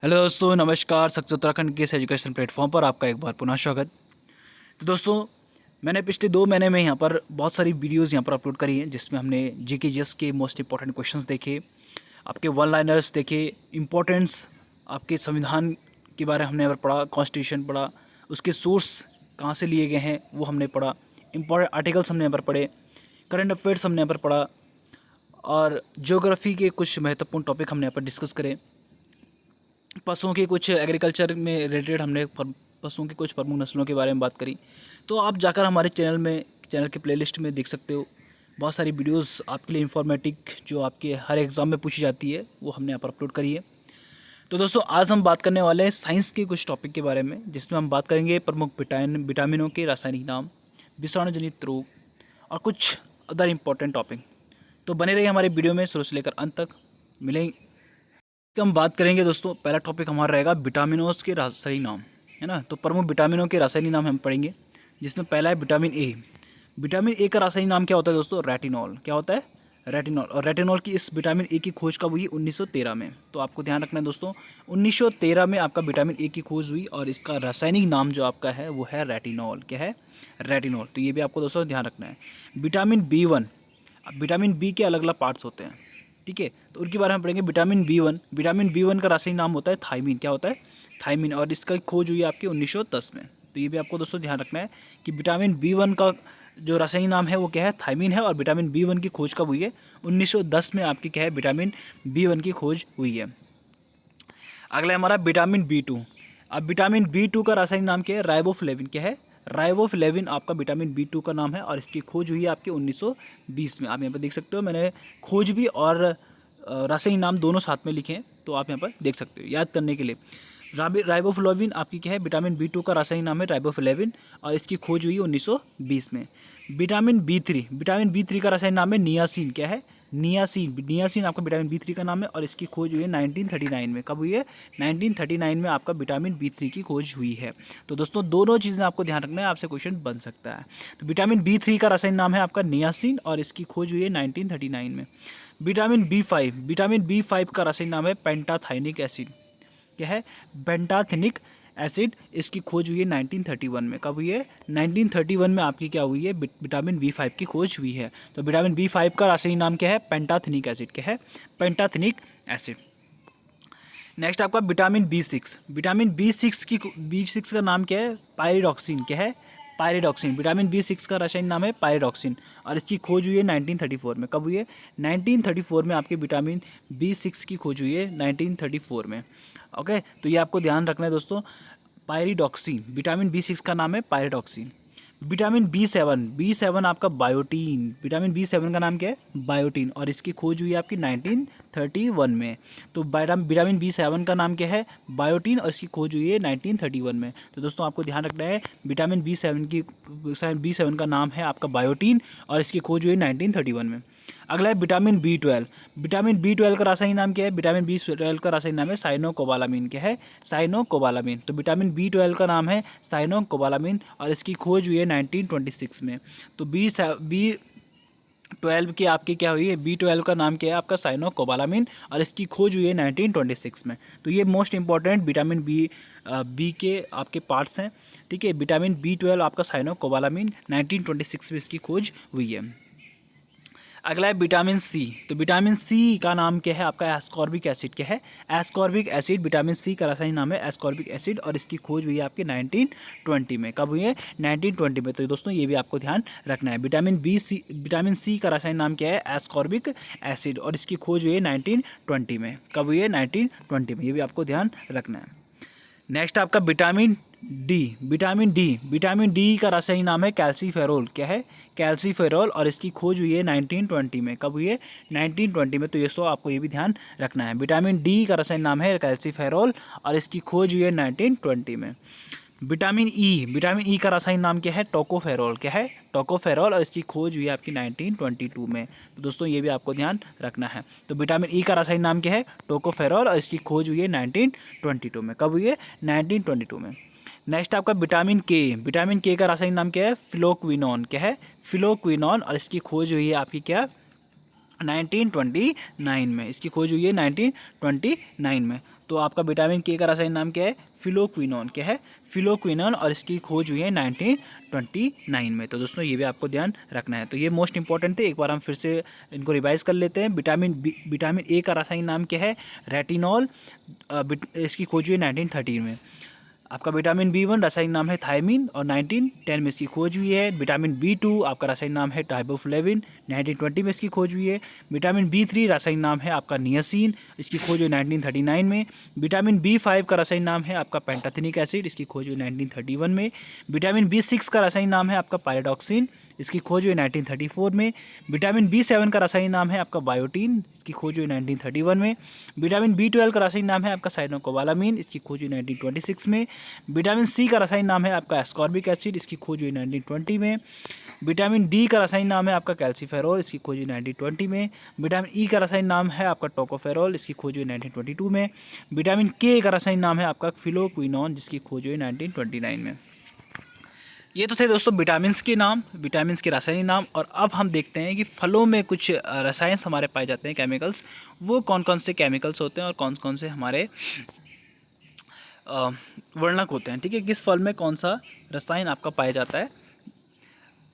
Hello दोस्तों, नमस्कार। Success Uttarakhand के इस एजुकेशन प्लेटफॉर्म पर आपका एक बार पुनः स्वागत। तो दोस्तों, मैंने पिछले 2 महीने में यहाँ पर बहुत सारी वीडियोस यहाँ पर अपलोड करी हैं, जिसमें हमने जीके जीएस के मोस्ट इंपॉर्टेंट क्वेश्चंस देखे, आपके वन लाइनर्स देखे, इम्पोर्टेंस आपके संविधान के बारे में हमने यहाँ पर पढ़ा, कॉन्स्टिट्यूशन पढ़ा, उसके सोर्स कहाँ से लिए गए हैं वो हमने पढ़ा, इंपॉर्टेंट आर्टिकल्स हमने यहाँ पर पढ़े, करंट अफेयर्स हमने यहाँ पर पढ़ा और ज्योग्राफी के कुछ महत्वपूर्ण टॉपिक हमने यहाँ पर डिस्कस करें। पशुओं के कुछ एग्रीकल्चर में रिलेटेड हमने पशुओं की कुछ प्रमुख नस्लों के बारे में बात करी। तो आप जाकर हमारे चैनल के प्लेलिस्ट में देख सकते हो। बहुत सारी वीडियोस आपके लिए इंफॉर्मेटिव जो आपके हर एग्ज़ाम में पूछी जाती है वो हमने यहाँ पर अपलोड करी है। तो दोस्तों, आज हम बात करने वाले हैं साइंस के कुछ टॉपिक के बारे में, जिसमें हम बात करेंगे प्रमुख विटामिनों के रासायनिक नाम, विषाणु जनित रोग और कुछ अदर इम्पोर्टेंट टॉपिक। तो बने रहिए हमारे वीडियो में शुरू से लेकर अंत तक। मिलेंगे हम बात करेंगे दोस्तों, पहला टॉपिक हमारा रहेगा विटामिनों के रासायनिक नाम, है ना। तो प्रमुख विटामिनों के रासायनिक नाम हम पढ़ेंगे, जिसमें पहला है विटामिन ए। विटामिन ए का रासायनिक नाम क्या होता है दोस्तों? रेटिनॉल। क्या होता है? रेटिनॉल। और रेटिनॉल की इस विटामिन ए की खोज कब हुई? 1913 में। तो आपको ध्यान रखना है दोस्तों, 1913 में आपका विटामिन ए की खोज हुई और इसका रासायनिक नाम जो आपका है वो है रेटिनॉल। क्या है? रेटिनॉल। तो ये भी आपको दोस्तों ध्यान रखना है। विटामिन बी 1, विटामिन बी के अलग अलग पार्ट्स होते हैं, ठीक है। तो उनके बारे में पढ़ेंगे। विटामिन बी वन का रासायनिक नाम होता है थायमीन। क्या होता है? थायमीन। और इसका खोज हुई आपकी 1910 में। तो ये भी आपको दोस्तों ध्यान रखना है कि विटामिन बी वन का जो रासायनिक नाम है वो क्या है? थायमीन है। और विटामिन बी वन की खोज कब हुई है? 1910 में आपकी क्या है? विटामिन बी वन की खोज हुई है। अगला हमारा विटामिन बी 2। अब विटामिन बी 2 का रासायनिक नाम क्या है? राइबोफ्लेविन। क्या है? राइबोफ्लेविन आपका विटामिन बी 2 का नाम है और इसकी खोज हुई है आपकी 1920 में। आप यहाँ पर देख सकते हो, मैंने खोज भी और रासायनिक नाम दोनों साथ में लिखे हैं, तो आप यहाँ पर देख सकते हो याद करने के लिए। राइबोफ्लेविन आपकी क्या है? विटामिन बी 2 का रासायनिक नाम है राइबोफ्लेविन और इसकी खोज हुई 1920 में। विटामिन बी 3 का रासायनिक नाम है नियासिन। क्या है? नियासिन आपका विटामिन बी 3 का नाम है और इसकी खोज हुई है 1939 में। कब हुई है? 1939 में आपका विटामिन बी 3 की खोज हुई है। तो दोस्तों, दोनों चीज़ें आपको ध्यान रखना है, आपसे क्वेश्चन बन सकता है। तो विटामिन बी 3 का रासायनिक नाम है आपका नियासिन और इसकी खोज हुई है 1939 में। विटामिन बी 5 का रासायनिक नाम है पेंटाथाइनिक एसिड। क्या है? Pantothenic acid. इसकी खोज हुई है 1931 में। कब हुई है? 1931 में आपकी क्या हुई है? विटामिन बी 5 की खोज हुई है। तो विटामिन बी 5 का रासायनिक नाम क्या है? Pantothenic acid. क्या है? Pantothenic acid. नेक्स्ट आपका विटामिन बी 6 का नाम क्या है? पायरिडॉक्सिन। क्या है? पायरिडॉक्सिन। विटामिन बी 6 का रासायनिक नाम है पायरिडॉक्सिन और इसकी खोज हुई है 1934 में। कब हुई है? 1934 में आपके विटामिन बी 6 की खोज हुई है 1934 में। ओके, तो ये आपको ध्यान रखना है दोस्तों। पायरिडॉक्सिन, विटामिन बी 6 का नाम है पायरिडॉक्सिन। विटामिन बी 7 आपका बायोटीन। विटामिन बी 7 का नाम क्या है? बायोटीन और इसकी खोज हुई है आपकी 1931 में। तो विटामिन बी 7 का नाम क्या है? बायोटीन और इसकी खोज हुई है 1931 में। तो दोस्तों, आपको ध्यान रखना है, विटामिन बी 7 का नाम है आपका बायोटीन और इसकी खोज हुई है 1931 में। अगला है विटामिन बी 12। विटामिन बी 12 का रासायनिक नाम क्या है? विटामिन बी 12 का रासायनिक नाम है साइनोकोबालामिन। क्या है? साइनोकोबालामिन। तो विटामिन बी 12 का नाम है साइनोकोबालामिन और इसकी खोज हुई है 1926 में। तो बी 12 की आपकी क्या हुई है? बी 12 का नाम क्या है? आपका साइनोकोबालामिन और इसकी खोज हुई है 1926 में। तो ये मोस्ट इंपॉर्टेंट विटामिन बी के आपके पार्ट्स हैं, ठीक है। विटामिन बी 12 आपका साइनोकोबालामिन 1926 में इसकी खोज हुई है। अगला है विटामिन सी। तो विटामिन सी का नाम क्या है? आपका एस्कॉर्बिक एसिड। क्या है? Ascorbic acid. विटामिन सी का रासायनिक नाम है एस्कॉर्बिक एसिड और इसकी खोज हुई है आपकी 1920 में। कब हुई है? 1920 में। तो दोस्तों, ये भी आपको ध्यान रखना है। विटामिन सी का रासायनिक नाम क्या है? एस्कॉर्बिक एसिड और इसकी खोज हुई है 1920 में। कब हुई है? 1920 में। ये भी आपको ध्यान रखना है। नेक्स्ट आपका विटामिन डी का रासायनिक नाम है कैल्सीफेरोल। क्या है? कैल्सीफेरोल और इसकी खोज हुई है 1920 में। कब हुई है? 1920 में। तो ये सो आपको ये भी ध्यान रखना है। विटामिन डी का रासायनिक नाम है कैल्सीफेरोल और इसकी खोज हुई है 1920 में। विटामिन ई का रासायनिक नाम क्या है? टोकोफेरोल। क्या है? टोकोफेरोल और इसकी खोज हुई है आपकी 1922 में। तो दोस्तों, ये भी आपको ध्यान रखना है। तो विटामिन ई का रासायनिक नाम क्या है? टोकोफेरोल और इसकी खोज हुई है 1922 में। कब हुई है? 1922 में। नेक्स्ट आपका विटामिन के का रासायनिक नाम क्या है? फिलोक्विनोन। क्या है? फिलोक्विनोन और इसकी खोज हुई है आपकी क्या? 1929 में। इसकी खोज हुई है 1929 में। तो आपका विटामिन के का रासायनिक नाम क्या है? फिलोक्विनोन। क्या है? फिलोक्विनोन। और इसकी खोज हुई है 1929 में। तो दोस्तों ये भी आपको ध्यान रखना है। तो ये मोस्ट इंपॉर्टेंट थे, एक बार हम फिर से इनको रिवाइज कर लेते हैं। विटामिन ए का रासायनिक नाम क्या है? रेटिनॉल। इसकी खोज हुई है 1913 में। आपका विटामिन B1 रासायनिक नाम है थायमिन और 1910 में इसकी खोज हुई है। विटामिन B2 आपका रासायनिक नाम है राइबोफ्लेविन, 1920 में इसकी खोज हुई है। विटामिन B3 रासायनिक नाम है आपका नियासिन, इसकी खोज हुई 1939 में। विटामिन B5 का रासायनिक नाम है आपका पेंटाथेनिक एसिड, इसकी खोज हुई 1931 में। विटामिन B6 का रासायनिक नाम है आपका पायरोडॉक्सिन, इसकी खोज हुई 1934 में। विटामिन B7 का रासायनिक नाम है आपका बायोटीन, इसकी खोज हुई 1931 में। विटामिन B12 का रासायनिक नाम है आपका साइनोकोबालामीन, इसकी खोज हुई 1926 में। विटामिन C का रासायनिक नाम है आपका एस्कॉर्बिक एसिड, इसकी खोज हुई 1920 में। विटामिन D का रासायनिक नाम है आपका कैल्सीफेरोल, इसकी खोज हुई 1920 में। विटामिन E का रासायनिक नाम है आपका टोकोफेरोल, इसकी खोज हुई 1922 में। विटामिन K का रासायनिक नाम है आपका फिलोक्विनोन, जिसकी खोज हुई 1929 में। ये तो थे दोस्तों विटामिन्स के नाम, विटामिन्स के रासायनिक नाम। और अब हम देखते हैं कि फलों में कुछ रसायन हमारे पाए जाते हैं, केमिकल्स। वो कौन कौन से केमिकल्स होते हैं और कौन कौन से हमारे वर्णक होते हैं। ठीक है, किस फल में कौन सा रसायन आपका पाया जाता है,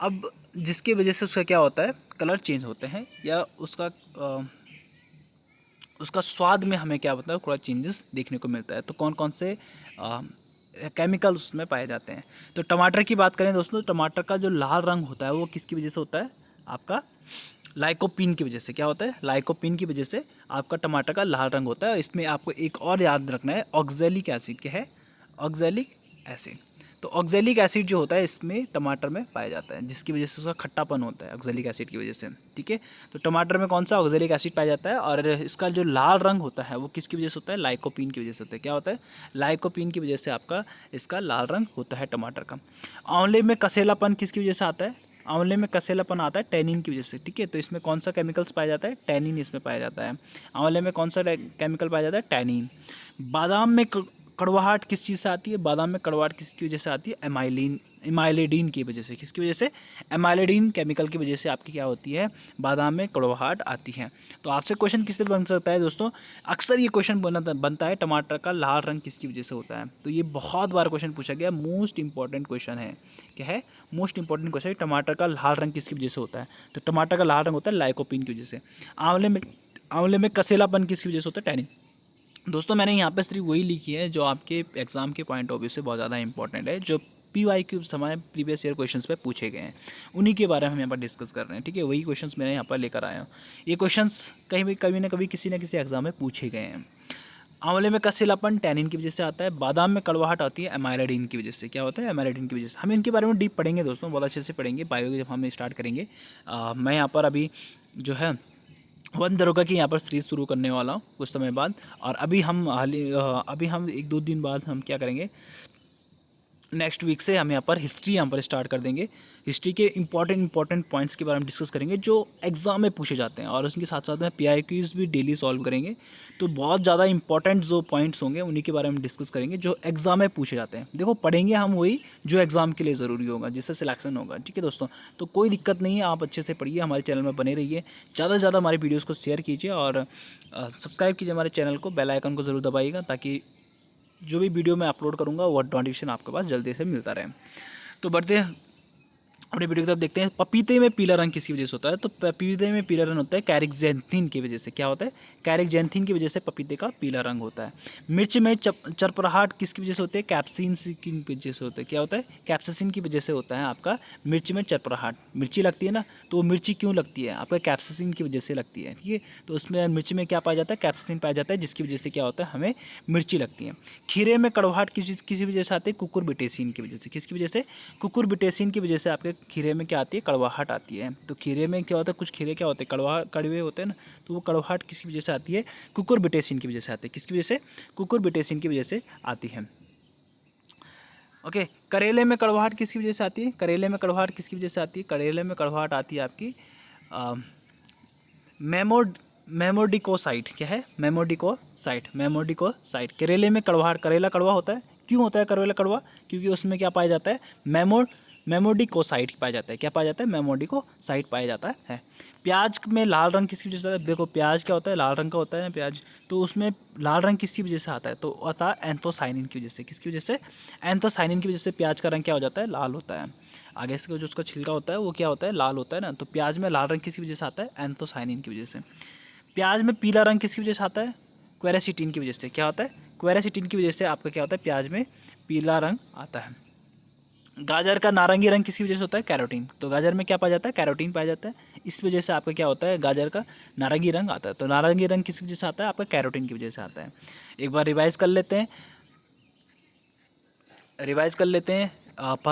अब जिसकी वजह से उसका क्या होता है, कलर चेंज होते हैं या उसका स्वाद में हमें क्या होता है, थोड़ा चेंजेस देखने को मिलता है। तो कौन कौन से केमिकल उसमें पाए जाते हैं। तो टमाटर की बात करें दोस्तों, टमाटर का जो लाल रंग होता है वो किसकी वजह से होता है? आपका लाइकोपीन की वजह से। क्या होता है? लाइकोपीन की वजह से आपका टमाटर का लाल रंग होता है। इसमें आपको एक और याद रखना है, ऑक्जेलिक एसिड। क्या है? Oxalic acid. तो ऑक्जेलिक एसिड जो होता है इसमें टमाटर में पाया जाता है, जिसकी वजह से उसका खट्टापन होता है ऑक्जेलिक एसिड की वजह से। ठीक है, तो टमाटर में कौन सा ऑक्जेलिक एसिड पाया जाता है। और इसका जो लाल रंग होता है वो किसकी वजह से होता है? लाइकोपीन की वजह से होता है। क्या होता है? लाइकोपीन की वजह से आपका इसका लाल रंग होता है टमाटर का। आंवले में कसेलापन किसकी वजह से आता है? आंवले में कसेलापन आता है टैनिन की वजह से। ठीक है, तो इसमें कौन सा केमिकल्स पाया जाता है? टैनिन इसमें पाया जाता है। आंवले में कौन सा केमिकल पाया जाता है? टैनिन। बादाम में कड़वाहट किस चीज़ से आती है? बादाम में कड़वाहट किसकी वजह से आती है? एमाइलेडिन की वजह से। किसकी वजह से? एमाइलेडिन केमिकल की वजह से आपकी क्या होती है? बादाम में कड़वाहट आती है। तो आपसे क्वेश्चन किससे बन सकता है दोस्तों? अक्सर ये क्वेश्चन बनता है, टमाटर का लाल रंग किसकी वजह से होता है। तो ये बहुत बार क्वेश्चन पूछा गया, मोस्ट इंपॉर्टेंट क्वेश्चन है। क्या है? मोस्ट इंपॉर्टेंट क्वेश्चन है, टमाटर का लाल रंग किसकी वजह से होता है। तो टमाटर का लाल रंग होता है लाइकोपीन की वजह से। आंवले में कसेलापन किसकी वजह से होता है? टैनिन। दोस्तों मैंने यहाँ पे सिर्फ वही लिखी है जो आपके एग्ज़ाम के पॉइंट ऑफ व्यू से बहुत ज़्यादा इंपॉर्टेंट है, जो PYQ समय प्रीवियस ईयर क्वेश्चंस पे पूछे गए हैं, उन्हीं के बारे में हम यहाँ पर डिस्कस कर रहे हैं। ठीक है, वही क्वेश्चंस मैंने यहाँ पर लेकर आया हूँ। ये क्वेश्चंस कहीं भी कभी ना कभी किसी न किसी एग्जाम में पूछे गए हैं। आंवले में कसेलापन टैनिन की वजह से आता है। बादाम में कड़वाहट आती है एमाइलेडिन की वजह से। क्या होता है? एमाइलेडिन की वजह से। हम इनके बारे में डीप पढ़ेंगे दोस्तों, बहुत अच्छे से पढ़ेंगे बायो जब हम स्टार्ट करेंगे। मैं यहाँ पर अभी जो है वन दरोगा की यहाँ पर सीरीज़ शुरू करने वाला हूँ कुछ समय बाद। और अभी हम 1-2 दिन बाद हम क्या करेंगे, नेक्स्ट वीक से हम यहाँ पर हिस्ट्री यहाँ पर स्टार्ट कर देंगे। हिस्ट्री के इंपॉर्टेंट पॉइंट्स के बारे में डिस्कस करेंगे जो एग्ज़ाम में पूछे जाते हैं, और उसके साथ साथ में PIQs भी डेली सॉल्व करेंगे। तो बहुत ज़्यादा इंपॉर्टेंट जो पॉइंट्स होंगे उन्हीं के बारे में डिस्कस करेंगे जो एग्ज़ाम में पूछे जाते हैं। देखो पढ़ेंगे हम वही जो एग्ज़ाम के लिए ज़रूरी होगा, जिससे सिलेक्शन होगा। ठीक है दोस्तों, तो कोई दिक्कत नहीं है, आप अच्छे से पढ़िए, हमारे चैनल में बने रहिए, ज़्यादा से ज़्यादा हमारे वीडियोज़ को शेयर कीजिए और सब्सक्राइब कीजिए हमारे चैनल को, बेल आइकन को ज़रूर दबाइएगा ताकि जो भी वीडियो मैं अपलोड करूँगा वो नोटिफिकेशन आपके पास जल्दी से मिलता रहे। तो बढ़ते हैं अपने वीडियो की तरफ, देखते हैं पपीते में पीला रंग किसकी वजह से होता है। तो पपीते में पीला रंग होता है कैरिक्जेंथिन की वजह से। क्या होता है? कैरिक्जेंथिन की वजह से पपीते का पीला रंग होता है। मिर्च में चरपराहट किसकी वजह से होती है? कैप्सिन की वजह से होता है। क्या होता है? कैप्सिसिन की वजह से होता है आपका मिर्च में चरपराहट। मिर्ची लगती है ना, तो वो मिर्ची क्यों लगती है? आपका कैप्सिसिन की वजह से लगती है। ठीक है, तो उसमें मिर्च में क्या पाया जाता है? कैप्सिसिन पाया जाता है, जिसकी वजह से क्या होता है? हमें मिर्ची लगती है। खीरे में कड़वाहट किसी वजह से आती है? कुकुरबिटेसिन की वजह से। किसकी वजह से? कुकुरबिटेसिन की वजह से आपके खीरे में क्या आती है? कड़वाहट आती है। तो खीरे में क्या होता है? कुछ खीरे क्या होते हैं? कड़वे होते हैं ना, तो वो कड़वाहट किसी वजह से आती है? कुकुरबिटेसिन की वजह से आती है। किसकी वजह से? कुकुरबिटेसिन की वजह से आती है। ओके, करेले में कड़वाहट किसकी वजह से आती है? करेले में कड़वाहट किसकी वजह से आती है? करेले में कड़वाहट आती है आपकी मेमोडिकोसाइट। क्या है? मेमोडिकोसाइट। करेले में कड़वाहट, करेला कड़वा होता है। क्यों होता है करेला कड़वा? क्योंकि उसमें क्या पाया जाता है? मेमोडिकोसाइट पाया जाता है। क्या पाया जाता है? मेमोडिकोसाइट पाया जाता है। प्याज में लाल रंग किसकी वजह से आता है? देखो प्याज क्या होता है, लाल रंग का होता है ना प्याज, तो उसमें लाल रंग किसकी वजह से आता है? तो आता है एंथोसाइनिन की वजह से। किसकी वजह से? एंथोसाइनिन की वजह से प्याज का रंग क्या हो जाता है? लाल होता है। आगे से जो उसका छिलका होता है वो क्या होता है? लाल होता है ना। तो प्याज में लाल रंग किसकी वजह से आता है? एंथोसाइनिन की वजह से। प्याज में पीला रंग किसकी वजह से आता है? क्वेरासिटीन की वजह से। क्या होता है? क्वेरासिटीन की वजह से आपका क्या होता है? प्याज में पीला रंग आता है। गाजर का नारंगी रंग किसकी वजह से होता है? कैरोटीन। तो गाजर में क्या पाया जाता है? कैरोटीन पाया जाता है। इस वजह से आपका क्या होता है? गाजर का नारंगी रंग आता है। तो नारंगी रंग किस वजह से आता है? आपका कैरोटीन की वजह से आता है। एक बार रिवाइज कर लेते हैं,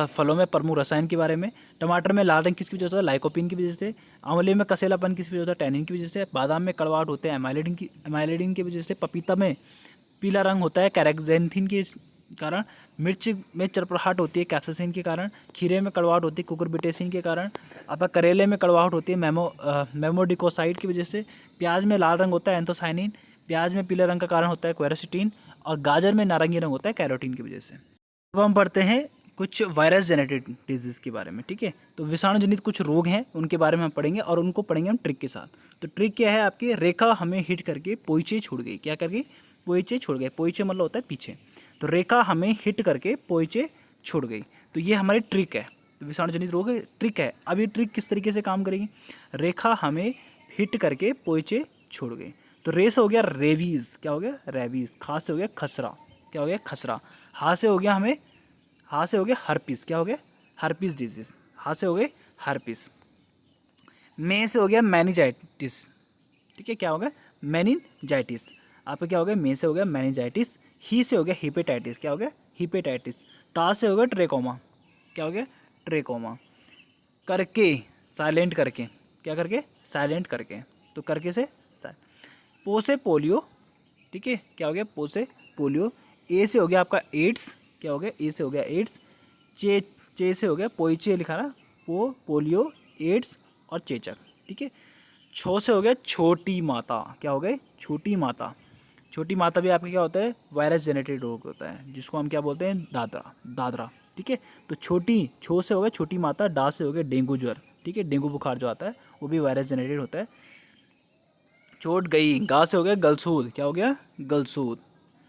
फलों में प्रमुख रसायन के बारे में। टमाटर में लाल रंग किसकी वजह से होता है? लाइकोपीन की वजह से। आंवले में कसेलापन किस वजह से होता है? टैनिन की वजह से। बादाम में कड़वाहट होते हैं एमाइलिडिन की वजह से। पपीता में पीला रंग होता है कैरेक्जेंथिन के कारण। मिर्च में चरपराहट होती है कैप्साइसिन के कारण। खीरे में कड़वाहट होती है कुकुरबिटेसिन के कारण। आपका करेले में कड़वाहट होती है मेमोडिकोसाइड की वजह से। प्याज में लाल रंग होता है एंथोसाइनिन। प्याज में पीले रंग का कारण होता है क्वेरासिटीन। और गाजर में नारंगी रंग होता है कैरोटीन की वजह से। अब हम पढ़ते हैं कुछ वायरस जेनेटेड डिजीज़ के बारे में। ठीक है, तो विषाणु जनित कुछ रोग हैं उनके बारे में हम पढ़ेंगे, और उनको पढ़ेंगे हम ट्रिक के साथ। तो ट्रिक क्या है आपकी? रेखा हमें हिट करके पोइचे छोड़ गई। क्या करके? पोइचे छोड़ गए। पोइचे मतलब होता है पीछे। तो रेखा हमें हिट करके पोइचे छोड़ गई। तो ये हमारी ट्रिक है। तो विषाणु जनित रोग ट्रिक है। अब ये ट्रिक किस तरीके से काम करेगी? रेखा हमें हिट करके पोइचे छोड़ गई। तो रे से हो गया रेवीज़। क्या हो गया? रेवीज़। खा से हो गया खसरा। क्या हो गया? खसरा। हा से हो गया हमें, हा से हो गया हर्पिस। क्या हो गया? Herpes disease. हा से हो गए हर्पिस। में से हो गया मैनिजाइटिस। ठीक है, क्या हो गया? मैनिजाइटिस। आपका क्या हो गया? में से हो गया मैनिजाइटिस। ही से हो गया हिपेटाइटिस। क्या हो गया? हिपेटाइटिस। टा से हो गया ट्रेकोमा। क्या हो गया? ट्रेकोमा। करके, साइलेंट करके। क्या करके? साइलेंट करके। तो करके से पो से पोलियो। ठीक है, क्या हो गया? पो से पोलियो। ए से हो गया आपका एड्स। क्या हो गया? ए से हो गया एड्स। चे से हो गया पोइचे लिखा ना, पोलियो, एड्स और चेचक। ठीक है, छो से हो गया छोटी माता। क्या हो गए? छोटी माता। छोटी माता भी आपका क्या होता है? वायरस जेनेटेड रोग होता है, जिसको हम क्या बोलते हैं? दादरा। ठीक है, तो छो से हो गया छोटी माता। डा से हो गया डेंगू ज्वर। ठीक है, डेंगू बुखार जो आता है वो भी वायरस जेनेटेड होता है। चोट गई। गा से हो गया गलसूद। क्या हो गया? गलसूद।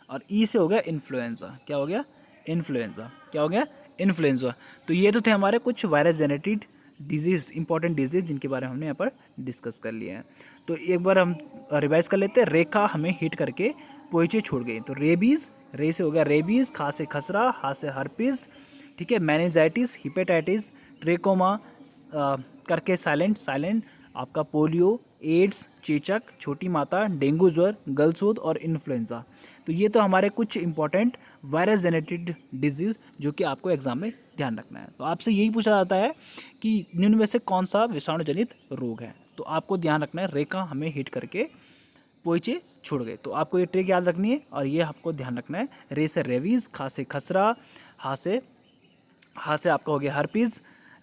और ई से हो गया इन्फ्लुएंजा। क्या हो गया? इन्फ्लुएंजा। क्या हो गया? इन्फ्लुएंजा। तो ये तो थे हमारे कुछ वायरस जेनेटेड डिजीज़, इंपॉर्टेंट डिजीज़, जिनके बारे में हमने यहाँ पर डिस्कस कर लिया है। तो एक बार हम रिवाइज कर लेते हैं। रेखा हमें हिट करके पोइचे छोड़ गई। तो रेबीज़, रे से हो गया रेबीज़। खा से खसरा। हा से हर्पिस। ठीक है, मैनेजाइटिस, हिपेटाइटिस, ट्रेकोमा, करके साइलेंट आपका पोलियो, एड्स, चेचक, छोटी माता, डेंगू ज्वर, गलसूद और इन्फ्लुएंजा। तो ये तो हमारे कुछ इंपॉर्टेंट वायरस जेनेटेड डिजीज़ जो कि आपको एग्जाम में ध्यान रखना है। तो आपसे यही पूछा जाता है कि निम्न में से कौन सा विषाणु जनित रोग है। तो आपको ध्यान रखना है रेखा हमें हिट करके पोइचे छोड़ गए। तो आपको ये ट्रिक याद रखनी है, और ये आपको ध्यान रखना है। रे से रेवीज़। खा से खसरा। हा से आपका हो गया हर्पीज़।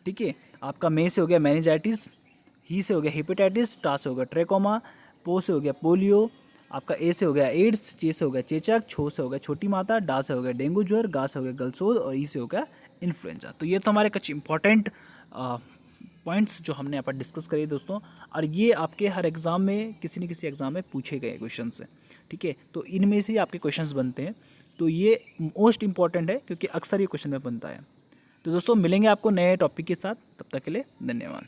ठीक है, आपका में से हो गया मैनिजाइटिस। ही से हो गया हिपेटाइटिस। टा से हो गया ट्रेकोमा। पो से हो गया पोलियो। आपका ए से हो गया एड्स। चे से हो गया चेचक। छो से हो गया छोटी माता। डा से हो गया डेंगू ज्वर। गा से हो गया गलसोद और ई से हो गया इन्फ्लुएंजा। तो ये तो हमारे कुछ इंपॉर्टेंट पॉइंट्स जो हमने यहाँ पर डिस्कस करिए दोस्तों, और ये आपके हर एग्ज़ाम में किसी न किसी एग्ज़ाम में पूछे गए क्वेश्चन से। ठीक है, तो इनमें से ही आपके क्वेश्चंस बनते हैं। तो ये मोस्ट इंपॉर्टेंट है, क्योंकि अक्सर ये क्वेश्चन में बनता है। तो दोस्तों मिलेंगे आपको नए टॉपिक के साथ, तब तक के लिए धन्यवाद।